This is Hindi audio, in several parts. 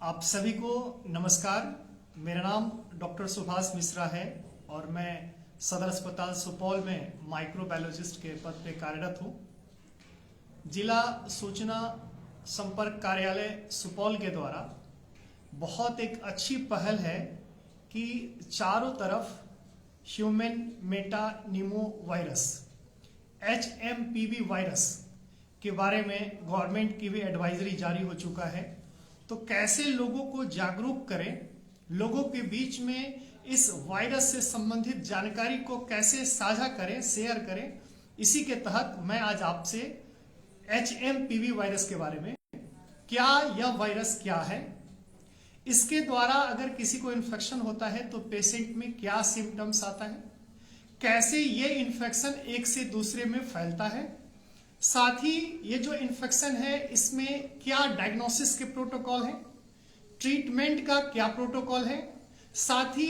आप सभी को नमस्कार। मेरा नाम डॉक्टर सुभाष मिश्रा है और मैं सदर अस्पताल सुपौल में माइक्रोबायोलॉजिस्ट के पद पे कार्यरत हूँ। जिला सूचना संपर्क कार्यालय सुपौल के द्वारा बहुत एक अच्छी पहल है कि चारों तरफ ह्यूमन मेटानिमो वायरस HMPV वायरस के बारे में गवर्नमेंट की भी एडवाइजरी जारी हो चुका है। तो कैसे लोगों को जागरूक करें, लोगों के बीच में इस वायरस से संबंधित जानकारी को कैसे साझा करें, शेयर करें, इसी के तहत मैं आज आपसे HMPV वायरस के बारे में, क्या यह वायरस क्या है, इसके द्वारा अगर किसी को इन्फेक्शन होता है तो पेशेंट में क्या सिम्टम्स आता है, कैसे ये इन्फेक्शन एक से दूसरे में फैलता है, साथ ही ये जो इन्फेक्शन है इसमें क्या डायग्नोसिस के प्रोटोकॉल हैं, ट्रीटमेंट का क्या प्रोटोकॉल है, साथ ही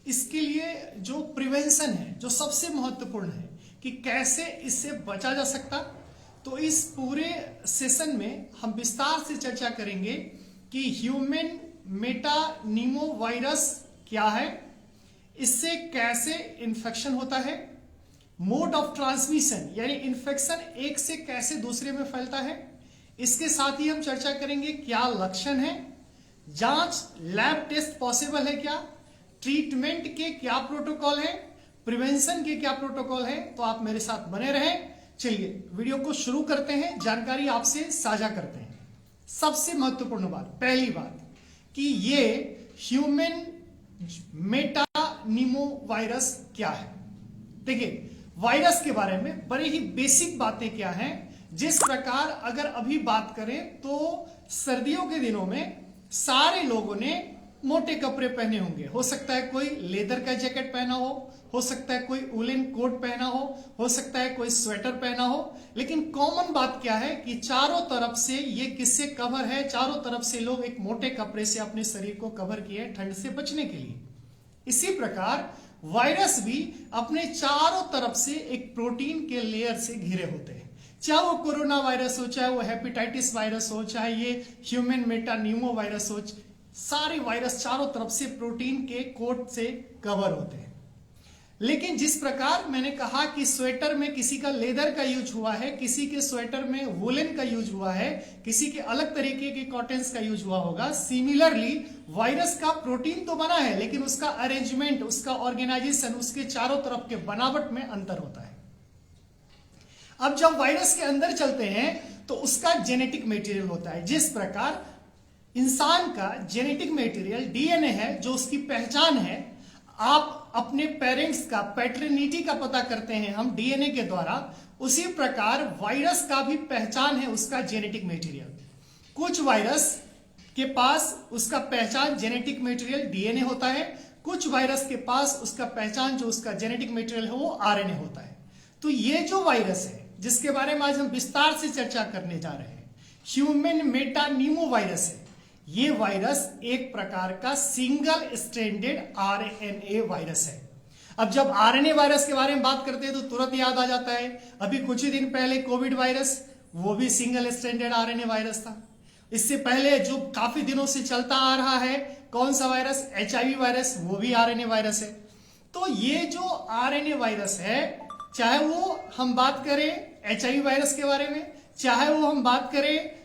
इसके लिए जो प्रिवेंशन है जो सबसे महत्वपूर्ण है कि कैसे इससे बचा जा सकता। तो इस पूरे सेशन में हम विस्तार से चर्चा करेंगे कि ह्यूमन मेटानिमो वायरस क्या है, इससे कैसे इन्फेक्शन होता है, मोड ऑफ ट्रांसमिशन यानी इन्फेक्शन एक से कैसे दूसरे में फैलता है, इसके साथ ही हम चर्चा करेंगे क्या लक्षण है, जांच लैब टेस्ट पॉसिबल है क्या, ट्रीटमेंट के क्या प्रोटोकॉल है, प्रिवेंशन के क्या प्रोटोकॉल है। तो आप मेरे साथ बने रहें। चलिए वीडियो को शुरू करते हैं, जानकारी आपसे साझा करते हैं। सबसे महत्वपूर्ण बात, पहली बात कि ये ह्यूमन मेटानिमो वायरस क्या है। देखिए वायरस के बारे में बड़ी ही बेसिक बातें क्या हैं। जिस प्रकार अगर अभी बात करें तो सर्दियों के दिनों में सारे लोगों ने मोटे कपड़े पहने होंगे। हो सकता है कोई लेदर का जैकेट पहना हो सकता है कोई वुलन कोट पहना हो सकता है कोई स्वेटर पहना हो, लेकिन कॉमन बात क्या है कि चारों तरफ से ये किससे कवर है, चारों तरफ से लोग एक मोटे कपड़े से अपने शरीर को कवर किए ठंड से बचने के लिए। इसी प्रकार वायरस भी अपने चारों तरफ से एक प्रोटीन के लेयर से घिरे होते हैं, चाहे वो कोरोना वायरस हो, चाहे वो हेपेटाइटिस वायरस हो, चाहे ये ह्यूमन मेटानिमो वायरस हो, सारे वायरस चारों तरफ से प्रोटीन के कोट से कवर होते हैं। लेकिन जिस प्रकार मैंने कहा कि स्वेटर में किसी का लेदर का यूज हुआ है, किसी के स्वेटर में वुलन का यूज हुआ है, किसी के अलग तरीके के कॉटन्स का यूज हुआ होगा, सिमिलरली वायरस का प्रोटीन तो बना है लेकिन उसका अरेंजमेंट, उसका ऑर्गेनाइजेशन, उसके चारों तरफ के बनावट में अंतर होता है। अब जब वायरस के अंदर चलते हैं तो उसका जेनेटिक मटेरियल होता है। जिस प्रकार इंसान का जेनेटिक मटेरियल डीएनए है जो उसकी पहचान है, आप अपने पेरेंट्स का पैटर्निटी का पता करते हैं हम डीएनए के द्वारा, उसी प्रकार वायरस का भी पहचान है उसका जेनेटिक मटेरियल। कुछ वायरस के पास उसका पहचान जेनेटिक मटेरियल डीएनए होता है, कुछ वायरस के पास उसका पहचान जो उसका जेनेटिक मटेरियल है वो आरएनए होता है। तो ये जो वायरस है जिसके बारे में आज हम विस्तार से चर्चा करने जा रहे हैं, ह्यूमन मेटानिमो वायरस है। ये वायरस एक प्रकार का सिंगल स्ट्रैंडेड आरएनए वायरस है। अब जब आरएनए वायरस के बारे में बात करते हैं तो तुरंत याद आ जाता है, अभी कुछ ही दिन पहले कोविड वायरस, वो भी सिंगल स्ट्रैंडेड आरएनए वायरस था। इससे पहले जो काफी दिनों से चलता आ रहा है कौन सा वायरस, HIV वायरस, वो भी आरएनए वायरस है। तो ये जो आरएनए वायरस है, चाहे वो हम बात करें HIV वायरस के बारे में, चाहे वो हम बात करें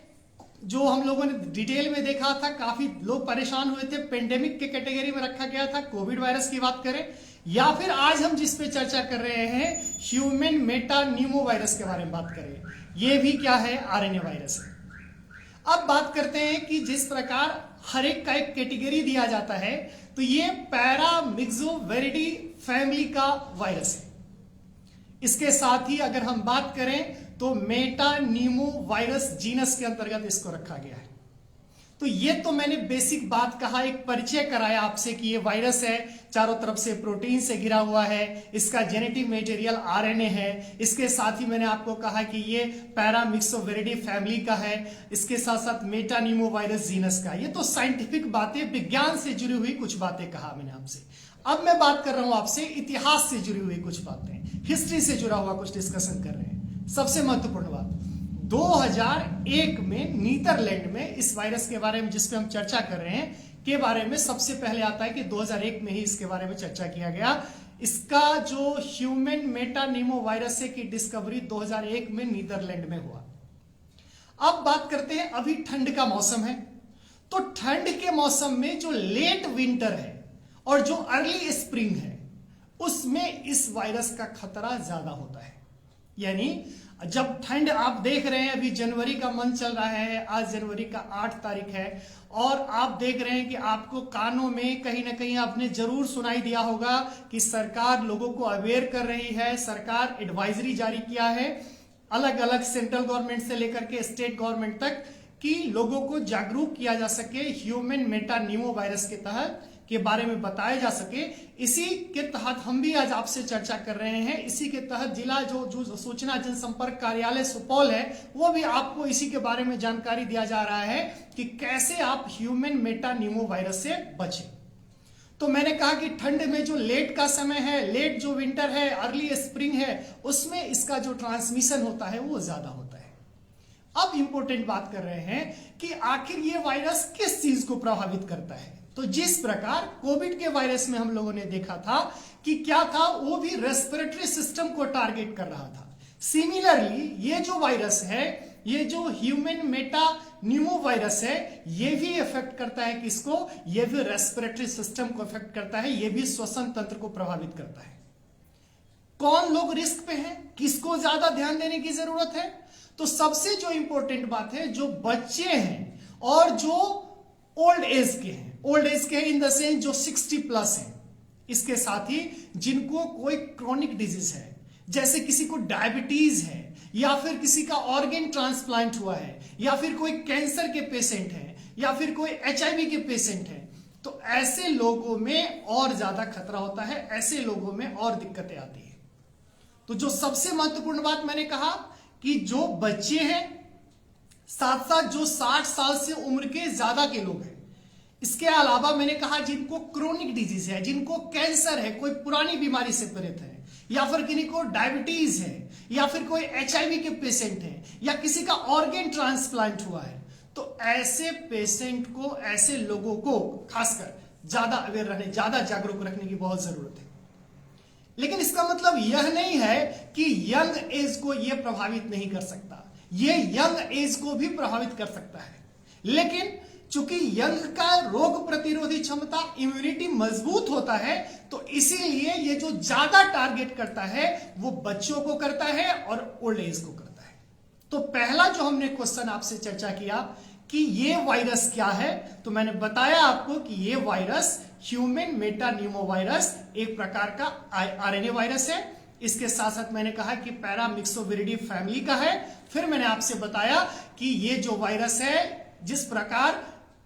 जो हम लोगों ने डिटेल में देखा था, काफी लोग परेशान हुए थे, पेंडेमिक के कैटेगरी में रखा गया था, कोविड वायरस की बात करें, या फिर आज हम जिस पे चर्चा कर रहे हैं ह्यूमन मेटानिमो वायरस के बारे में बात करें, ये भी क्या है, आरएनए वायरस है। अब बात करते हैं कि जिस प्रकार हर एक का एक कैटेगरी दिया जाता है, तो ये पैरामिक्सोवेरिडी फैमिली का वायरस है। इसके साथ ही अगर हम बात करें तो मेटानिमो वायरस जीनस के अंतर्गत इसको रखा गया है। तो ये तो मैंने बेसिक बात कहा, एक परिचय कराया आपसे कि ये वायरस है, चारों तरफ से प्रोटीन से घिरा हुआ है, इसका जेनेटिक मटेरियल आरएनए है। इसके साथ ही मैंने आपको कहा कि ये पैरामिक्सोवेरिडी फैमिली का है, इसके साथ साथ मेटानिमो वायरस जीनस का। ये तो साइंटिफिक बातें, विज्ञान से जुड़ी हुई कुछ बातें कहा मैंने आपसे। अब मैं बात कर रहा हूं आपसे इतिहास से जुड़ी हुई कुछ बातें, हिस्ट्री से जुड़ा हुआ कुछ डिस्कशन कर रहे हैं। सबसे महत्वपूर्ण बात, 2001 में नीदरलैंड में इस वायरस के बारे में जिस पे हम चर्चा कर रहे हैं के बारे में सबसे पहले आता है कि 2001 में ही इसके बारे में चर्चा किया गया। इसका जो ह्यूमन मेटानिमो वायरस है की डिस्कवरी 2001 में नीदरलैंड में हुआ। अब बात करते हैं, अभी ठंड का मौसम है, तो ठंड के मौसम में जो लेट विंटर है और जो अर्ली स्प्रिंग है उसमें इस वायरस का खतरा ज्यादा होता है। यानी जब ठंड आप देख रहे हैं, अभी जनवरी का मंथ चल रहा है, आज जनवरी का 8 तारीख है, और आप देख रहे हैं कि आपको कानों में कहीं ना कहीं आपने जरूर सुनाई दिया होगा कि सरकार लोगों को अवेयर कर रही है, सरकार एडवाइजरी जारी किया है अलग अलग सेंट्रल गवर्नमेंट से लेकर के स्टेट गवर्नमेंट तक कि लोगों को जागरूक किया जा सके, ह्यूमन मेटानिमो वायरस के तहत के बारे में बताया जा सके। इसी के तहत हम भी आज आपसे चर्चा कर रहे हैं। इसी के तहत जिला जो सूचना जनसंपर्क कार्यालय सुपौल है वो भी आपको इसी के बारे में जानकारी दिया जा रहा है कि कैसे आप ह्यूमन मेटानिमो वायरस से बचें। तो मैंने कहा कि ठंड में जो लेट का समय है, लेट जो विंटर है, अर्ली स्प्रिंग है, उसमें इसका जो ट्रांसमिशन होता है वो ज्यादा होता है। अब इंपॉर्टेंट बात कर रहे हैं कि आखिर ये वायरस किस चीज को प्रभावित करता है। तो जिस प्रकार कोविड के वायरस में हम लोगों ने देखा था कि क्या था, वो भी रेस्पिरेटरी सिस्टम को टारगेट कर रहा था। सिमिलरली ये जो वायरस है, ये जो ह्यूमन मेटानिमो वायरस है, ये भी इफेक्ट करता है किसको, ये भी रेस्पिरेटरी सिस्टम को इफेक्ट करता है, ये भी श्वसन तंत्र को प्रभावित करता है। कौन लोग रिस्क पे हैं, किसको ज्यादा ध्यान देने की जरूरत है? तो सबसे जो इंपॉर्टेंट बात है, जो बच्चे हैं और जो ओल्ड एज के हैं, ओल्ड एज के इन द सेंस जो 60+ हैं, इसके साथ ही जिनको कोई क्रोनिक डिजीज है, जैसे किसी को डायबिटीज है, या फिर किसी का ऑर्गन ट्रांसप्लांट हुआ है, या फिर कोई कैंसर के पेशेंट है, या फिर कोई HIV के पेशेंट है, तो ऐसे लोगों में और ज्यादा खतरा होता है, ऐसे लोगों में और दिक्कतें आती है। तो जो सबसे महत्वपूर्ण बात मैंने कहा कि जो बच्चे हैं, साथ साथ जो 60 साल से उम्र के ज्यादा के लोग हैं, इसके अलावा मैंने कहा जिनको क्रोनिक डिजीज है, जिनको कैंसर है, कोई पुरानी बीमारी से पीड़ित है, या फिर किसी को डायबिटीज है, या फिर कोई HIV के पेशेंट है, या किसी का ऑर्गन ट्रांसप्लांट हुआ है, तो ऐसे पेशेंट को, ऐसे लोगों को खासकर ज्यादा अवेयर रहने, ज्यादा जागरूक रखने की बहुत जरूरत है। लेकिन इसका मतलब यह नहीं है कि यंग एज को यह प्रभावित नहीं कर सकता, यह यंग एज को भी प्रभावित कर सकता है। लेकिन चूंकि यंग का रोग प्रतिरोधी क्षमता, इम्यूनिटी मजबूत होता है, तो इसीलिए ये जो ज्यादा टारगेट करता है वो बच्चों को करता है और ओल्ड एज को करता है। तो पहला जो हमने क्वेश्चन आपसे चर्चा किया कि ये वायरस क्या है, तो मैंने बताया आपको कि ये वायरस ह्यूमन मेटानिमो वायरस एक प्रकार का RNA वायरस है। इसके साथ साथ मैंने कहा कि पैरामिक्सोविरिडी फैमिली का है। फिर मैंने आपसे बताया कि ये जो वायरस है, जिस प्रकार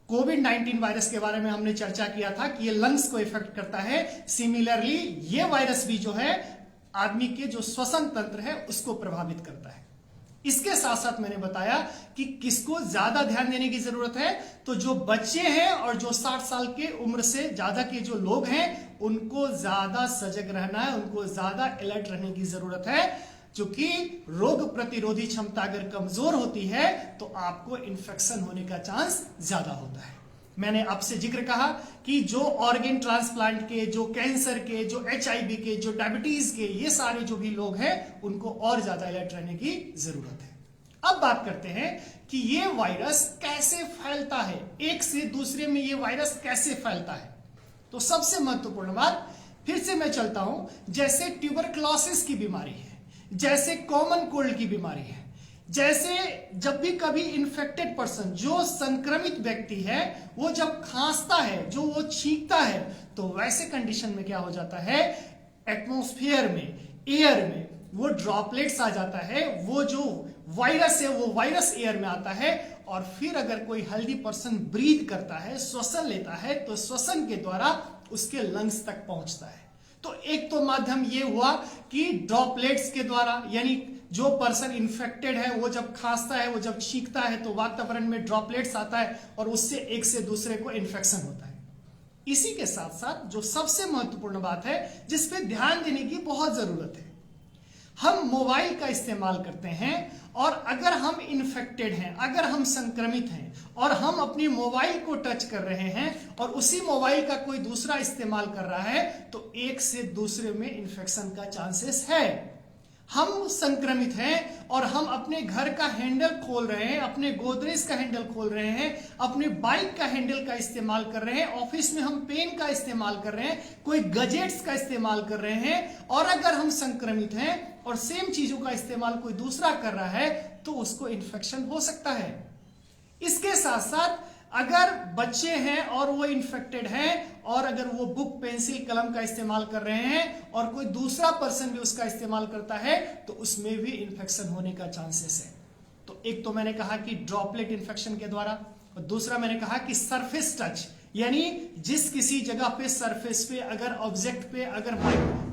कोविड-19 वायरस के बारे में हमने चर्चा किया था कि ये लंग्स को इफेक्ट करता है, सिमिलरली ये वायरस भी जो है आदमी के जो श्वसन तंत्र है उसको प्रभावित करता है। इसके साथ साथ मैंने बताया कि किसको ज्यादा ध्यान देने की जरूरत है, तो जो बच्चे हैं और जो 60 साल के उम्र से ज्यादा के जो लोग हैं उनको ज्यादा सजग रहना है, उनको ज्यादा अलर्ट रहने की जरूरत है। क्योंकि रोग प्रतिरोधी क्षमता अगर कमजोर होती है तो आपको इन्फेक्शन होने का चांस ज्यादा होता है। मैंने आपसे जिक्र कहा कि जो ऑर्गन ट्रांसप्लांट के, जो कैंसर के, जो HIV के, जो डायबिटीज के, ये सारे जो भी लोग हैं उनको और ज्यादा अलर्ट रहने की जरूरत है। अब बात करते हैं कि ये वायरस कैसे फैलता है, एक से दूसरे में ये वायरस कैसे फैलता है। तो सबसे महत्वपूर्ण बात, फिर से मैं चलता हूं, जैसे ट्यूबरक्लोसिस की बीमारी है, जैसे कॉमन कोल्ड की बीमारी है, जैसे जब भी कभी इन्फेक्टेड पर्सन, जो संक्रमित व्यक्ति है, वो जब खांसता है, जो वो छींकता है, तो वैसे कंडीशन में क्या हो जाता है, एटमॉस्फेयर में, एयर में वो ड्रॉपलेट्स आ जाता है, वो जो वायरस है वो वायरस एयर में आता है, और फिर अगर कोई हेल्दी पर्सन ब्रीथ करता है, श्वसन लेता है, तो श्वसन के द्वारा उसके लंग्स तक पहुंचता है। तो एक तो माध्यम ये हुआ कि ड्रॉपलेट्स के द्वारा, यानी जो पर्सन इन्फेक्टेड है वो जब खांसता है, वो जब छींकता है, तो वातावरण में ड्रॉपलेट्स आता है और उससे एक से दूसरे को इन्फेक्शन होता है। इसी के साथ साथ जो सबसे महत्वपूर्ण बात है जिस पे ध्यान देने की बहुत जरूरत है, हम मोबाइल का इस्तेमाल करते हैं और अगर हम इन्फेक्टेड हैं, अगर हम संक्रमित हैं और हम अपनी मोबाइल को टच कर रहे हैं और उसी मोबाइल का कोई दूसरा इस्तेमाल कर रहा है तो एक से दूसरे में इन्फेक्शन का चांसेस है। हम संक्रमित हैं और हम अपने घर का हैंडल खोल रहे हैं, अपने गोदरेज का हैंडल खोल रहे हैं, अपने बाइक का हैंडल का इस्तेमाल कर रहे हैं, ऑफिस में हम पेन का इस्तेमाल कर रहे हैं, कोई गजेट्स का इस्तेमाल कर रहे हैं, और अगर हम संक्रमित हैं और सेम चीजों का इस्तेमाल कोई दूसरा कर रहा है तो उसको इन्फेक्शन हो सकता है। इसके साथ साथ अगर बच्चे हैं और वो इन्फेक्टेड हैं और अगर वो बुक पेंसिल कलम का इस्तेमाल कर रहे हैं और कोई दूसरा पर्सन भी उसका इस्तेमाल करता है तो उसमें भी इन्फेक्शन होने का चांसेस है। तो एक तो मैंने कहा कि ड्रॉपलेट इन्फेक्शन के द्वारा, और दूसरा मैंने कहा कि सरफेस टच, यानी जिस किसी जगह पे सरफेस पे अगर ऑब्जेक्ट पे अगर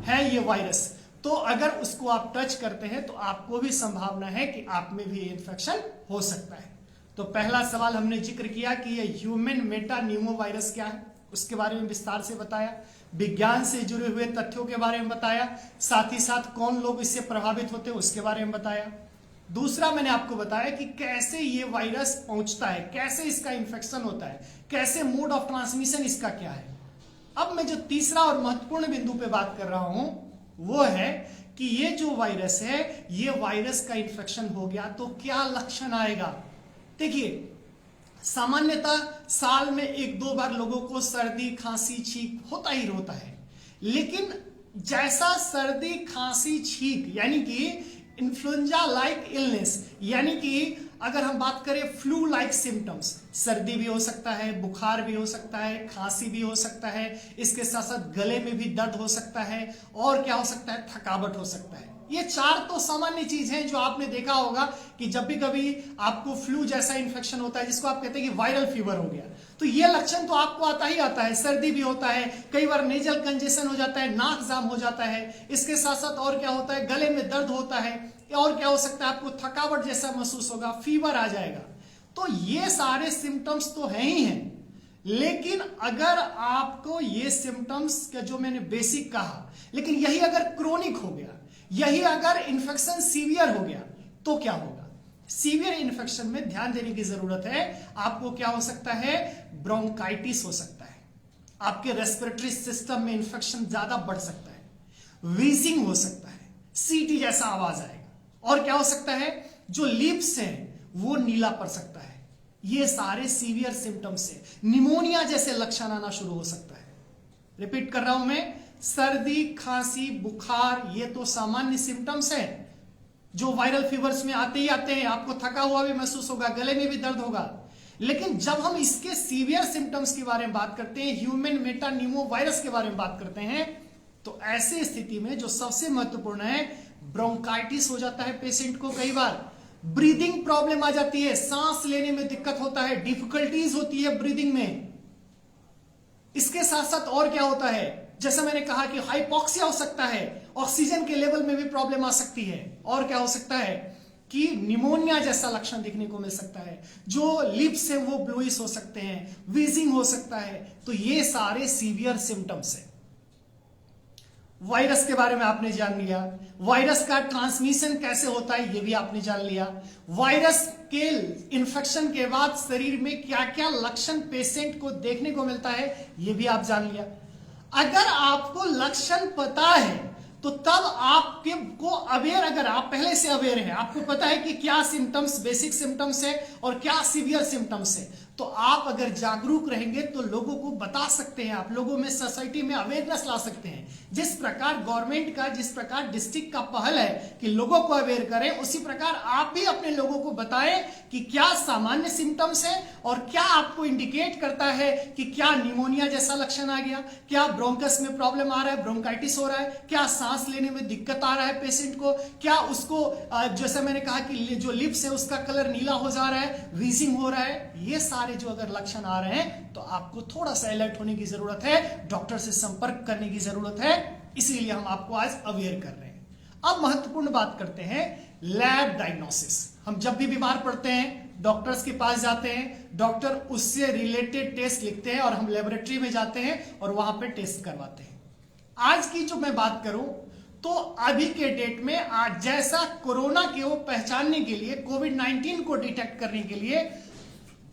है ये वायरस, तो अगर उसको आप टच करते हैं तो आपको भी संभावना है कि आप में भी इन्फेक्शन हो सकता है। तो पहला सवाल हमने जिक्र किया कि ये ह्यूमन मेटा न्यूमो वायरस क्या है, उसके बारे में विस्तार से बताया, विज्ञान से जुड़े हुए तथ्यों के बारे में बताया, साथ ही साथ कौन लोग इससे प्रभावित होते हैं उसके बारे में बताया। दूसरा मैंने आपको बताया कि कैसे ये वायरस पहुंचता है, कैसे इसका इन्फेक्शन होता है, कैसे मोड ऑफ ट्रांसमिशन इसका क्या है। अब मैं जो तीसरा और महत्वपूर्ण बिंदु पे बात कर रहा हूं वो है कि ये जो वायरस है, ये वायरस का इन्फेक्शन हो गया तो क्या लक्षण आएगा। देखिए, सामान्यतः साल में 1-2 बार लोगों को सर्दी खांसी छींक होता ही होता है, लेकिन जैसा सर्दी खांसी छींक यानी कि इन्फ्लुएंजा लाइक इलनेस, यानी कि अगर हम बात करें फ्लू लाइक सिम्टम्स, सर्दी भी हो सकता है, बुखार भी हो सकता है, खांसी भी हो सकता है, इसके साथ साथ गले में भी दर्द हो सकता है, और क्या हो सकता है, थकावट हो सकता है। ये 4 तो सामान्य चीज हैं जो आपने देखा होगा कि जब भी कभी आपको फ्लू जैसा इन्फेक्शन होता है, जिसको आप कहते हैं कि वायरल फीवर हो गया, तो ये लक्षण तो आपको आता ही आता है। सर्दी भी होता है, कई बार नेजल कंजेशन हो जाता है, नाक जाम हो जाता है, इसके साथ साथ और क्या होता है, गले में दर्द होता है, और क्या हो सकता है, आपको थकावट जैसा महसूस होगा, फीवर आ जाएगा। तो ये सारे सिम्टम्स तो हैं ही हैं, लेकिन अगर आपको ये सिम्टम्स का जो मैंने बेसिक कहा, लेकिन यही अगर क्रोनिक हो गया, यही अगर इन्फेक्शन सीवियर हो गया तो क्या होगा। सीवियर इन्फेक्शन में ध्यान देने की जरूरत है। आपको क्या हो सकता है, ब्रोंकाइटिस हो सकता है, आपके रेस्पिरेटरी सिस्टम में इन्फेक्शन ज्यादा बढ़ सकता है, वीजिंग हो सकता है, सीटी जैसा आवाज आएगा, और क्या हो सकता है, जो लिप्स हैं वो नीला पड़ सकता है। ये सारे सीवियर सिम्टम्स है। निमोनिया जैसे लक्षण आना शुरू हो सकता है। रिपीट कर रहा हूं मैं, सर्दी खांसी बुखार ये तो सामान्य सिम्टम्स हैं जो वायरल फीवर्स में आते ही आते हैं। आपको थका हुआ भी महसूस होगा, गले में भी दर्द होगा, लेकिन जब हम इसके सीवियर सिम्टम्स के बारे में बात करते हैं, ह्यूमन मेटा न्यूमो वायरस के बारे में बात करते हैं, तो ऐसे स्थिति में जो सबसे महत्वपूर्ण है, ब्रोंकाइटिस हो जाता है पेशेंट को, कई बार ब्रीदिंग प्रॉब्लम आ जाती है, सांस लेने में दिक्कत होता है, डिफिकल्टीज होती है ब्रीदिंग में। इसके साथ साथ और क्या होता है, जैसा मैंने कहा कि हाइपोक्सिया हो सकता है, ऑक्सीजन के लेवल में भी प्रॉब्लम आ सकती है, और क्या हो सकता है कि निमोनिया जैसा लक्षण दिखने को मिल सकता है, जो लिप्स है वो ब्लूइश हो सकते हैं, वीजिंग हो सकता है। तो ये सारे सीवियर सिम्टम्स है। वायरस के बारे में आपने जान लिया, वायरस का ट्रांसमिशन कैसे होता है ये भी आपने जान लिया, वायरस के इन्फेक्शन के बाद शरीर में क्या क्या लक्षण पेशेंट को देखने को मिलता है ये भी आप जान लिया। अगर आपको लक्षण पता है तो तब आपके को अवेयर, अगर आप पहले से अवेयर हैं, आपको पता है कि क्या सिम्टम्स बेसिक सिम्टम्स है और क्या सीवियर सिम्टम्स है, तो आप अगर जागरूक रहेंगे तो लोगों को बता सकते हैं, आप लोगों में सोसाइटी में अवेयरनेस ला सकते हैं। जिस प्रकार गवर्नमेंट का, जिस प्रकार डिस्ट्रिक्ट का पहल है कि लोगों को अवेयर करें, उसी प्रकार आप भी अपने लोगों को बताएं कि क्या सामान्य सिम्टम्स है और क्या आपको इंडिकेट करता है कि क्या निमोनिया जैसा लक्षण आ गया, क्या ब्रोंकस में प्रॉब्लम आ रहा है, ब्रोंकाइटिस हो रहा है, क्या सांस लेने में दिक्कत आ रहा है पेशेंट को, क्या उसको जैसे मैंने कहा कि जो लिप्स है उसका कलर नीला हो जा रहा है, वीजिंग हो रहा है। ये सारे जो अगर लक्षण आ रहे हैं तो आपको थोड़ा सा अलर्ट होने की जरूरत है, डॉक्टर से संपर्क करने की जरूरत है, इसीलिए हम आपको आज अवेयर कर रहे हैं। अब महत्वपूर्ण बात करते हैं लैब डायग्नोसिस। हम जब भी बीमार पड़ते हैं डॉक्टर्स के पास जाते हैं, डॉक्टर उससे रिलेटेड टेस्ट लिखते हैं और हम लेबोरेटरी में जाते हैं और वहां पे टेस्ट करवाते हैं। आज की जो मैं बात करूं तो अभी के डेट में आज जैसा कोरोना के वो पहचानने के लिए, कोविड-19 को डिटेक्ट करने के लिए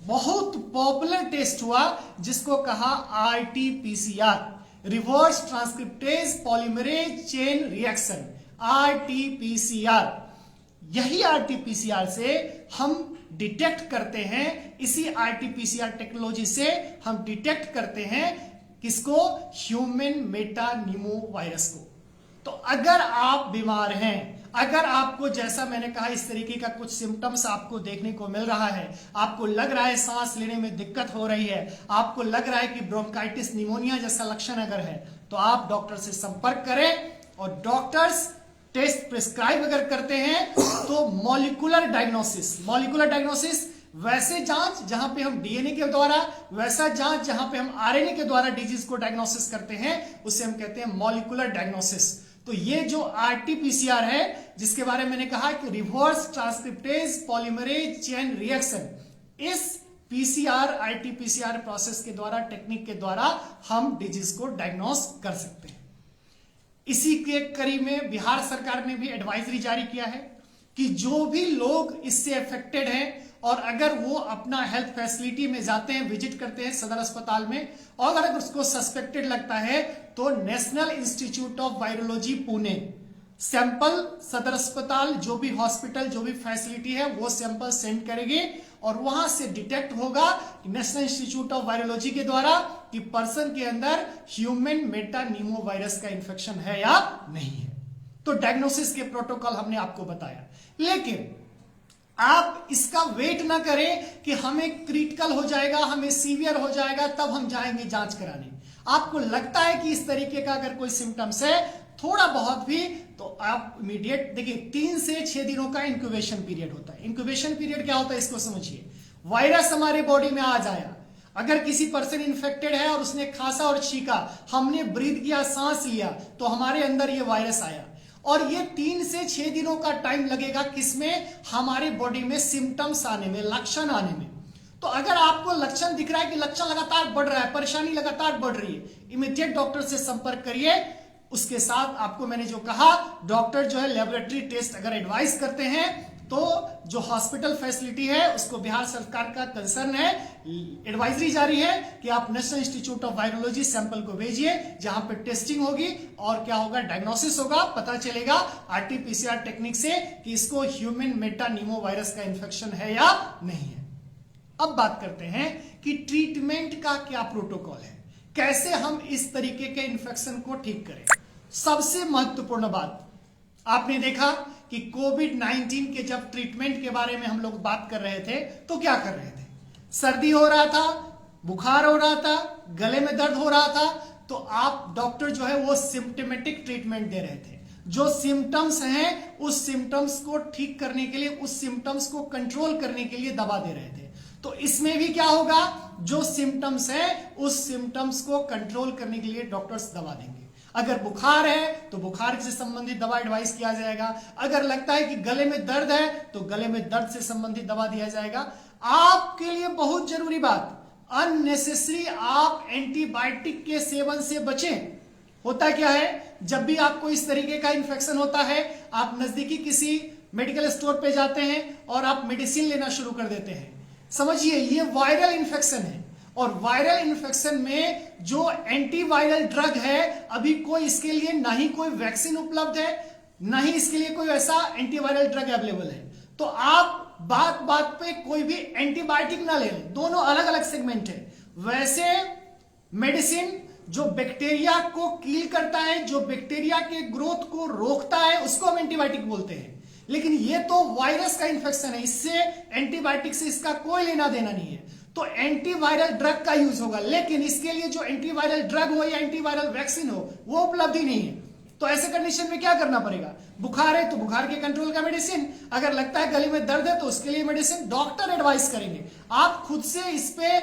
बहुत पॉपुलर टेस्ट हुआ जिसको कहा RT-PCR, reverse transcriptase polymerase chain reaction, RT-PCR। यही RT-PCR से हम डिटेक्ट करते हैं, इसी RT-PCR टेक्नोलॉजी से हम डिटेक्ट करते हैं किसको? ह्यूमन मेटानिमो वायरस को। तो अगर आप बीमार हैं, अगर आपको जैसा मैंने कहा इस तरीके का कुछ सिम्टम्स आपको देखने को मिल रहा है, आपको लग रहा है सांस लेने में दिक्कत हो रही है, आपको लग रहा है कि ब्रोंकाइटिस निमोनिया जैसा लक्षण अगर है, तो आप डॉक्टर से संपर्क करें। और डॉक्टर्स टेस्ट प्रिस्क्राइब अगर करते हैं तो मॉलिक्यूलर डायग्नोसिस वैसे जांच जहां पे हम डीएनए के द्वारा, वैसा जांच जहां पे हम आरएनए के द्वारा डिजीज को डायग्नोसिस करते हैं, उसे हम कहते हैं मॉलिक्यूलर डायग्नोसिस। तो ये जो RT-PCR है, जिसके बारे में मैंने कहा कि reverse transcriptase polymerase chain reaction, इस PCR RT-PCR प्रोसेस के द्वारा, टेक्निक के द्वारा हम डिजीज को डायग्नोस कर सकते हैं। इसी के करीब में बिहार सरकार ने भी एडवाइजरी जारी किया है कि जो भी लोग इससे अफेक्टेड हैं और अगर वो अपना हेल्थ फैसिलिटी में जाते हैं, विजिट करते हैं सदर अस्पताल में, और अगर उसको सस्पेक्टेड लगता है तो national institute of virology Pune sample सदर अस्पताल, जो भी हॉस्पिटल, जो भी फैसिलिटी है, वो सैंपल सेंड करेगी और वहां से डिटेक्ट होगा नेशनल इंस्टीट्यूट ऑफ वायरोलॉजी के द्वारा कि पर्सन के अंदर ह्यूमन मेटानिमो वायरस का इंफेक्शन है या नहीं है। तो डायग्नोसिस के प्रोटोकॉल हमने आपको बताया, लेकिन आप इसका वेट ना करें कि हमें क्रिटिकल हो जाएगा, हमें सीवियर हो जाएगा तब हम जाएंगे जांच कराने। आपको लगता है कि इस तरीके का अगर कोई सिम्टम्स है थोड़ा बहुत भी, तो आप इमीडिएट देखिए 3 से 6 दिनों का इंक्यूबेशन पीरियड होता है। इंक्यूबेशन पीरियड क्या होता है इसको समझिए। वायरस हमारे बॉडी में आ जाया, अगर किसी पर्सन इन्फेक्टेड है और उसने खांसा और छींका, हमने ब्रीथ किया, सांस लिया, तो हमारे अंदर ये वायरस आया और ये 3 से 6 दिनों का टाइम लगेगा किसमें? हमारे बॉडी में सिम्टम्स आने में, लक्षण आने में। तो अगर आपको लक्षण दिख रहा है कि लक्षण लगातार बढ़ रहा है, परेशानी लगातार बढ़ रही है, इमीडिएट डॉक्टर से संपर्क करिए। उसके साथ आपको मैंने जो कहा, डॉक्टर जो है लेबोरेटरी टेस्ट अगर एडवाइस करते हैं तो जो हॉस्पिटल फैसिलिटी है उसको बिहार सरकार का कंसर्न है, एडवाइजरी जारी है कि आप national institute of virology sample को भेजिए, जहां पे टेस्टिंग होगी और क्या होगा, डायग्नोसिस होगा, पता चलेगा RT-PCR टेक्निक से कि इसको ह्यूमन मेटानिमो वायरस का इंफेक्शन है या नहीं है। अब बात करते हैं कि ट्रीटमेंट का क्या प्रोटोकॉल है, कैसे हम इस तरीके के इंफेक्शन को ठीक करें। सबसे महत्वपूर्ण बात, आपने देखा कि कोविड-19 के जब ट्रीटमेंट के बारे में हम लोग बात कर रहे थे तो क्या कर रहे थे? सर्दी हो रहा था, बुखार हो रहा था, गले में दर्द हो रहा था, तो आप डॉक्टर जो है वो सिम्टोमेटिक ट्रीटमेंट दे रहे थे। जो सिम्टम्स हैं उस सिम्टम्स को ठीक करने के लिए, उस सिम्टम्स को कंट्रोल करने के लिए दवा दे रहे थे। तो इसमें भी क्या होगा, जो सिम्टम्स है उस सिम्टम्स को कंट्रोल करने के लिए डॉक्टर्स दवा देंगे। अगर बुखार है तो बुखार से संबंधित दवा एडवाइस किया जाएगा, अगर लगता है कि गले में दर्द है तो गले में दर्द से संबंधित दवा दिया जाएगा। आपके लिए बहुत जरूरी बात, अननेसेसरी आप एंटीबायोटिक के सेवन से बचें। होता क्या है, जब भी आपको इस तरीके का इंफेक्शन होता है, आप नजदीकी किसी मेडिकल स्टोर पे जाते हैं और आप मेडिसिन लेना शुरू कर देते हैं। समझिए ये वायरल इंफेक्शन है और वायरल इन्फेक्शन में जो एंटीवायरल ड्रग है, अभी कोई इसके लिए ना ही कोई वैक्सीन उपलब्ध है, ना ही इसके लिए कोई ऐसा एंटीवायरल ड्रग अवेलेबल है। तो आप बात बात पे कोई भी एंटीबायोटिक ना ले लें, दोनों अलग अलग सेगमेंट है। वैसे मेडिसिन जो बैक्टीरिया को किल करता है, जो बैक्टीरिया के ग्रोथ को रोकता है, उसको हम एंटीबायोटिक बोलते हैं। लेकिन ये तो वायरस का इन्फेक्शन है, इससे एंटीबायोटिक से इसका कोई लेना देना नहीं है। तो एंटीवायरल ड्रग का यूज होगा, लेकिन इसके लिए जो एंटीवायरल ड्रग हो या एंटीवायरल वैक्सीन हो वो उपलब्ध ही नहीं है। तो ऐसे कंडीशन में क्या करना पड़ेगा? बुखार है तो बुखार के कंट्रोल का मेडिसिन, अगर लगता है गले में दर्द है तो उसके लिए मेडिसिन डॉक्टर एडवाइस करेंगे। आप खुद से इस पे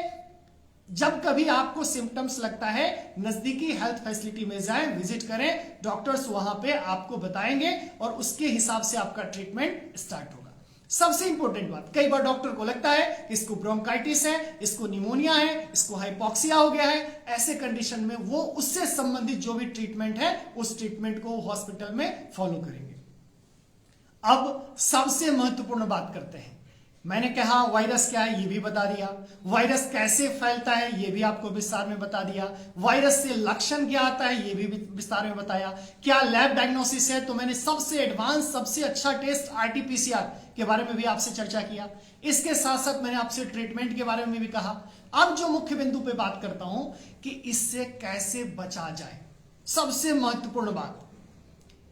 जब कभी आपको सिम्टम्स लगता है नजदीकी हेल्थ फैसिलिटी में जाएं, विजिट करें, डॉक्टर्स वहां पे आपको बताएंगे और उसके हिसाब से आपका ट्रीटमेंट स्टार्ट होगा। सबसे इंपॉर्टेंट बात, कई बार डॉक्टर को लगता है कि इसको ब्रोंकाइटिस है, इसको निमोनिया है, इसको हाइपोक्सिया हो गया है, ऐसे कंडीशन में वो उससे संबंधित जो भी ट्रीटमेंट है उस ट्रीटमेंट को हॉस्पिटल में फॉलो करेंगे। अब सबसे महत्वपूर्ण बात करते हैं। मैंने कहा वायरस क्या है ये भी बता दिया, वायरस कैसे फैलता है ये भी आपको विस्तार में बता दिया, वायरस से लक्षण क्या आता है ये भी विस्तार में बताया, क्या लैब डायग्नोसिस है तो मैंने सबसे एडवांस सबसे अच्छा टेस्ट आरटीपीसीआर के बारे में भी आपसे चर्चा किया। इसके साथ साथ मैंने आपसे ट्रीटमेंट के बारे में भी कहा। अब जो मुख्य बिंदु पे बात करता हूं कि इससे कैसे बचा जाए। सबसे महत्वपूर्ण बात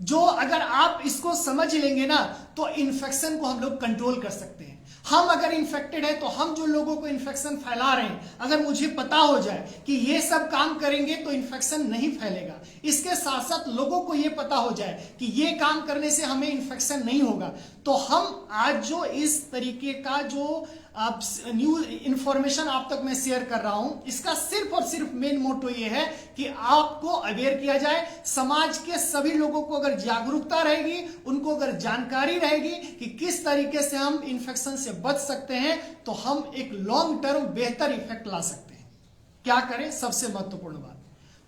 जो अगर आप इसको समझ लेंगे ना तो इन्फेक्शन को हम लोग कंट्रोल कर सकते हैं। हम अगर इन्फेक्टेड है तो हम जो लोगों को इन्फेक्शन फैला रहे हैं अगर मुझे पता हो जाए कि ये सब काम करेंगे तो इन्फेक्शन नहीं फैलेगा, इसके साथ साथ लोगों को ये पता हो जाए कि ये काम करने से हमें इन्फेक्शन नहीं होगा, तो हम आज जो इस तरीके का जो न्यू इंफॉर्मेशन आप तक मैं शेयर कर रहा हूं इसका सिर्फ और सिर्फ मेन मोटो ये है कि आपको अवेयर किया जाए। समाज के सभी लोगों को अगर जागरूकता रहेगी, उनको अगर जानकारी रहेगी कि किस तरीके से हम इन्फेक्शन से बच सकते हैं तो हम एक लॉन्ग टर्म बेहतर इफेक्ट ला सकते हैं। क्या करें? सबसे महत्वपूर्ण बात,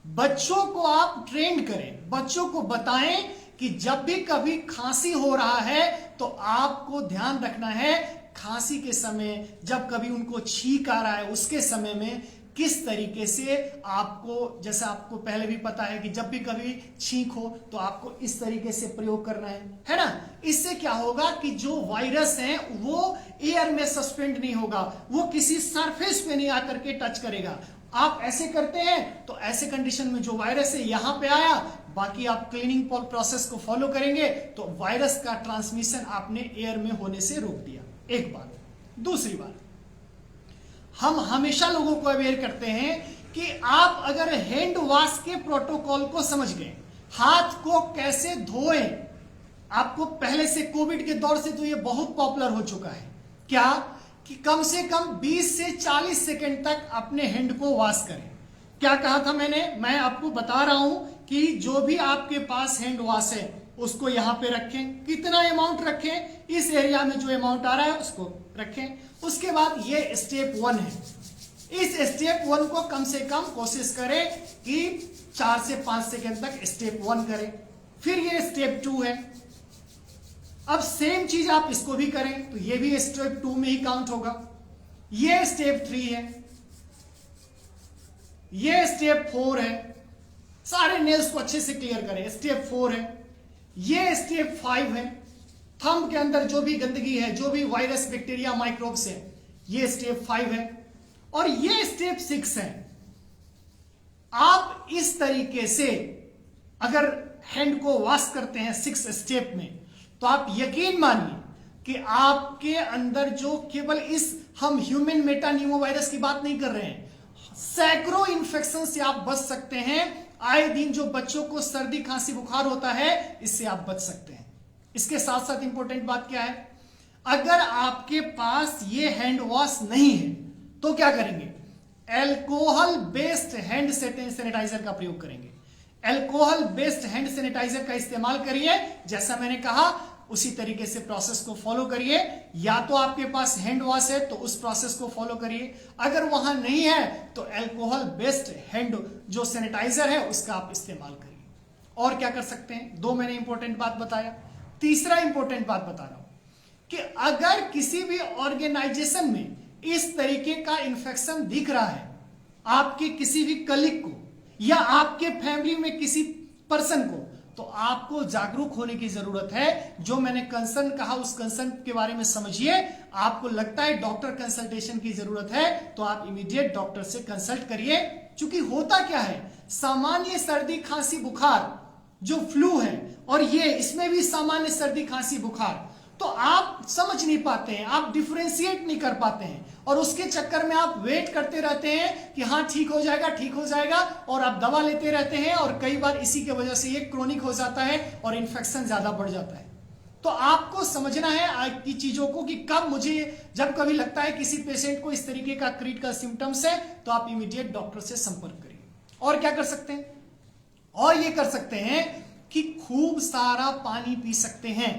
बच्चों को आप ट्रेन करें, बच्चों को बताएं कि जब भी कभी खांसी हो रहा है तो आपको ध्यान रखना है खांसी के समय, जब कभी उनको छींक आ रहा है उसके समय में किस तरीके से आपको, जैसे आपको पहले भी पता है कि जब भी कभी छींक हो तो आपको इस तरीके से प्रयोग करना है ना। इससे क्या होगा कि जो वायरस है वो एयर में सस्पेंड नहीं होगा, वो किसी सरफेस पे नहीं आकर के टच करेगा। आप ऐसे करते हैं तो ऐसे कंडीशन में जो वायरस है यहां पे आया, बाकी आप क्लीनिंग प्रोसेस को फॉलो करेंगे तो वायरस का ट्रांसमिशन आपने एयर में होने से रोक दिया। एक बात। दूसरी बात, हम हमेशा लोगों को अवेयर करते हैं कि आप अगर हैंड वॉश के प्रोटोकॉल को समझ गए, हाथ को कैसे धोएं, आपको पहले से कोविड के दौर से तो ये बहुत पॉपुलर हो चुका है, क्या कि कम से कम 20 से 40 सेकंड तक अपने हैंड को वॉश करें। क्या कहा था मैंने? मैं आपको बता रहा हूं कि जो भी आपके पास हैंड वॉश है उसको यहां पे रखें। कितना अमाउंट रखें? इस एरिया में जो अमाउंट आ रहा है उसको रखें। उसके बाद ये स्टेप 1 है, इस स्टेप 1 को कम से कम कोशिश करें कि 4 से 5 सेकंड तक स्टेप 1 करें। फिर ये स्टेप 2 है। अब सेम चीज आप इसको भी करें तो ये भी स्टेप 2 में ही काउंट होगा। ये स्टेप 3 है, ये स्टेप 4 है। सारे नेल्स को अच्छे से क्लियर करें। स्टेप 4 है, ये स्टेप 5 है। थंब के अंदर जो भी गंदगी है, जो भी वायरस बैक्टीरिया माइक्रोब्स है, ये स्टेप 5 है और ये स्टेप 6 है। आप इस तरीके से अगर हैंड को वॉश करते हैं 6 स्टेप में तो आप यकीन मानिए कि आपके अंदर जो केवल इस हम ह्यूमन मेटानिमो वायरस की बात नहीं कर रहे हैं, सैकड़ों इन्फेक्शन से आप बच सकते हैं। आए दिन जो बच्चों को सर्दी खांसी बुखार होता है इससे आप बच सकते हैं। इसके साथ साथ इंपॉर्टेंट बात क्या है, अगर आपके पास ये हैंड वॉश नहीं है तो क्या करेंगे? अल्कोहल बेस्ड हैंड सैनिटाइजर का प्रयोग करेंगे। अल्कोहल बेस्ड हैंड सैनिटाइजर का इस्तेमाल करिए, जैसा मैंने कहा उसी तरीके से प्रोसेस को फॉलो करिए। या तो आपके पास हैंड वॉश है तो उस प्रोसेस को फॉलो करिए, अगर वहां नहीं है तो अल्कोहल बेस्ड हैंड जो सैनिटाइजर है उसका आप इस्तेमाल करिए। और क्या कर सकते हैं? 2 मैंने इंपॉर्टेंट बात बताया। तीसरा इंपॉर्टेंट बात बता रहा हूं कि अगर किसी भी ऑर्गेनाइजेशन में इस तरीके का इंफेक्शन दिख रहा है, आपके किसी भी कलीग को या आपके फैमिली में किसी पर्सन को, तो आपको जागरूक होने की जरूरत है। जो मैंने कंसर्न कहा उस कंसर्न के बारे में समझिए। आपको लगता है डॉक्टर कंसल्टेशन की जरूरत है तो आप इमीडिएट डॉक्टर से कंसल्ट करिए। क्योंकि होता क्या है, सामान्य सर्दी खांसी बुखार जो फ्लू है और ये इसमें भी सामान्य सर्दी खांसी बुखार, तो आप समझ नहीं पाते हैं, आप डिफरेंशिएट नहीं कर पाते हैं और उसके चक्कर में आप वेट करते रहते हैं कि हाँ ठीक हो जाएगा ठीक हो जाएगा, और आप दवा लेते रहते हैं और कई बार इसी की वजह से ये क्रोनिक हो जाता है और इन्फेक्शन ज्यादा बढ़ जाता है। तो आपको समझना है आज की चीजों को कि कब मुझे जब कभी लगता है किसी पेशेंट को इस तरीके का क्रिटिकल सिम्टम्स है तो आप इमीडिएट डॉक्टर से संपर्क करिए। और क्या कर सकते हैं? और ये कर सकते हैं कि खूब सारा पानी पी सकते हैं।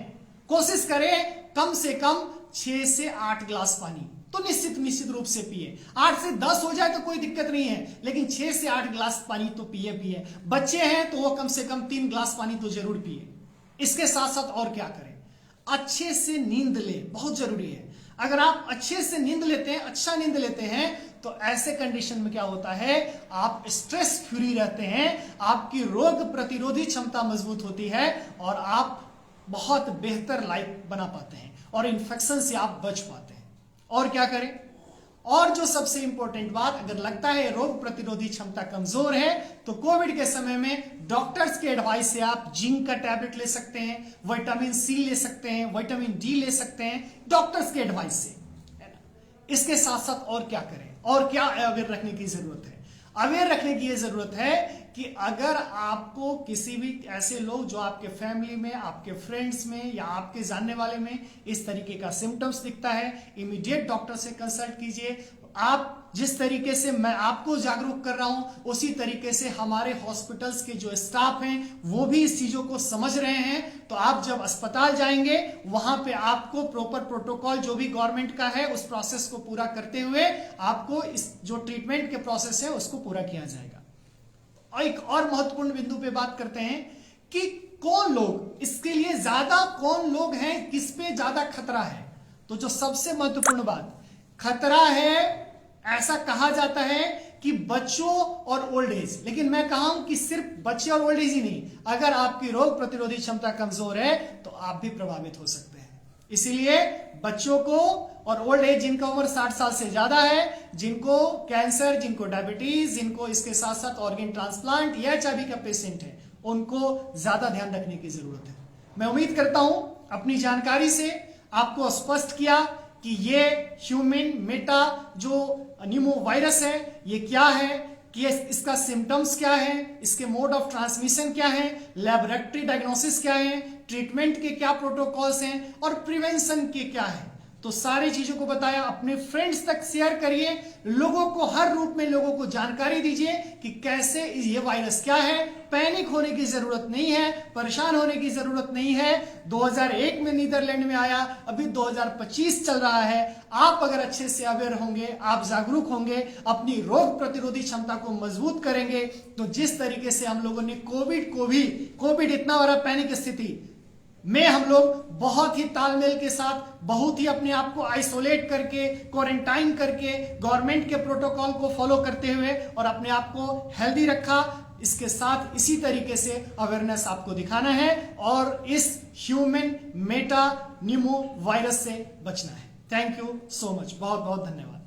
कोशिश करें कम से कम 6 से 8 गिलास पानी तो निश्चित रूप से पिए। 8 से 10 हो जाए तो कोई दिक्कत नहीं है, लेकिन 6 से 8 गिलास पानी तो पिए। बच्चे हैं तो वो कम से कम 3 गिलास पानी तो जरूर पिए। इसके साथ साथ और क्या करें, अच्छे से नींद ले, बहुत जरूरी है। अगर आप अच्छे से नींद लेते हैं, अच्छा नींद लेते हैं, तो ऐसे कंडीशन में क्या होता है, आप स्ट्रेस फ्री रहते हैं, आपकी रोग प्रतिरोधी क्षमता मजबूत होती है और आप बहुत बेहतर लाइफ बना पाते हैं और इन्फेक्शन से आप बच पाते हैं। और क्या करें, और जो सबसे इंपॉर्टेंट बात, अगर लगता है रोग प्रतिरोधी क्षमता कमजोर है तो कोविड के समय में डॉक्टर्स के एडवाइस से आप जिंक का टैबलेट ले सकते हैं, विटामिन सी ले सकते हैं, विटामिन डी ले सकते हैं, डॉक्टर्स के एडवाइस से, है ना। इसके साथ साथ और क्या करें, और क्या अवेयर रखने की जरूरत है, अवेयर रखने की यह जरूरत है कि अगर आपको किसी भी ऐसे लोग जो आपके फैमिली में, आपके फ्रेंड्स में या आपके जानने वाले में इस तरीके का सिम्टम्स दिखता है, इमीडिएट डॉक्टर से कंसल्ट कीजिए। आप जिस तरीके से मैं आपको जागरूक कर रहा हूं, उसी तरीके से हमारे हॉस्पिटल्स के जो स्टाफ हैं वो भी इस चीजों को समझ रहे हैं। तो आप जब अस्पताल जाएंगे वहां पे आपको प्रॉपर प्रोटोकॉल जो भी गवर्नमेंट का है उस प्रोसेस को पूरा करते हुए आपको इस जो ट्रीटमेंट के प्रोसेस है उसको पूरा किया जाएगा। और एक और महत्वपूर्ण बिंदु पे बात करते हैं कि कौन लोग इसके लिए ज्यादा, कौन लोग हैं, किस पे ज्यादा खतरा है। तो जो सबसे महत्वपूर्ण बात, खतरा है, ऐसा कहा जाता है कि बच्चों और ओल्ड एज, लेकिन मैं कहूं कि सिर्फ बच्चे और ओल्ड एज ही नहीं, अगर आपकी रोग प्रतिरोधी क्षमता कमजोर है तो आप भी प्रभावित हो सकते हैं। इसीलिए बच्चों को और ओल्ड एज, जिनका उम्र 60 साल से ज्यादा है, जिनको कैंसर, जिनको डायबिटीज, जिनको इसके साथ साथ ऑर्गन ट्रांसप्लांट या HIV का पेशेंट है, उनको ज्यादा ध्यान रखने की जरूरत है। मैं उम्मीद करता हूं अपनी जानकारी से आपको स्पष्ट किया कि ये ह्यूमन मेटा जो न्यूमो वायरस है ये क्या है, कि इसका सिम्टम्स क्या है, इसके मोड ऑफ ट्रांसमिशन क्या है, लैबोरेटरी डायग्नोसिस क्या है, ट्रीटमेंट के क्या प्रोटोकॉल्स हैं और प्रिवेंशन के क्या है। तो सारी चीजों को बताया, अपने फ्रेंड्स तक शेयर करिए, लोगों को हर रूप में लोगों को जानकारी दीजिए कि कैसे ये वायरस क्या है। पैनिक होने की जरूरत नहीं है, परेशान होने की जरूरत नहीं है। 2001 में नीदरलैंड में आया, अभी 2025 चल रहा है। आप अगर अच्छे से अवेयर होंगे, आप जागरूक होंगे, अपनी रोग प्रतिरोधी क्षमता को मजबूत करेंगे, तो जिस तरीके से हम लोगों ने कोविड इतना बड़ा पैनिक स्थिति में हम लोग बहुत ही तालमेल के साथ, बहुत ही अपने आप को आइसोलेट करके, क्वारंटाइन करके, गवर्नमेंट के प्रोटोकॉल को फॉलो करते हुए और अपने आप को हेल्दी रखा, इसके साथ इसी तरीके से अवेयरनेस आपको दिखाना है और इस ह्यूमन मेटा न्यूमो वायरस से बचना है। थैंक यू सो मच, बहुत बहुत धन्यवाद।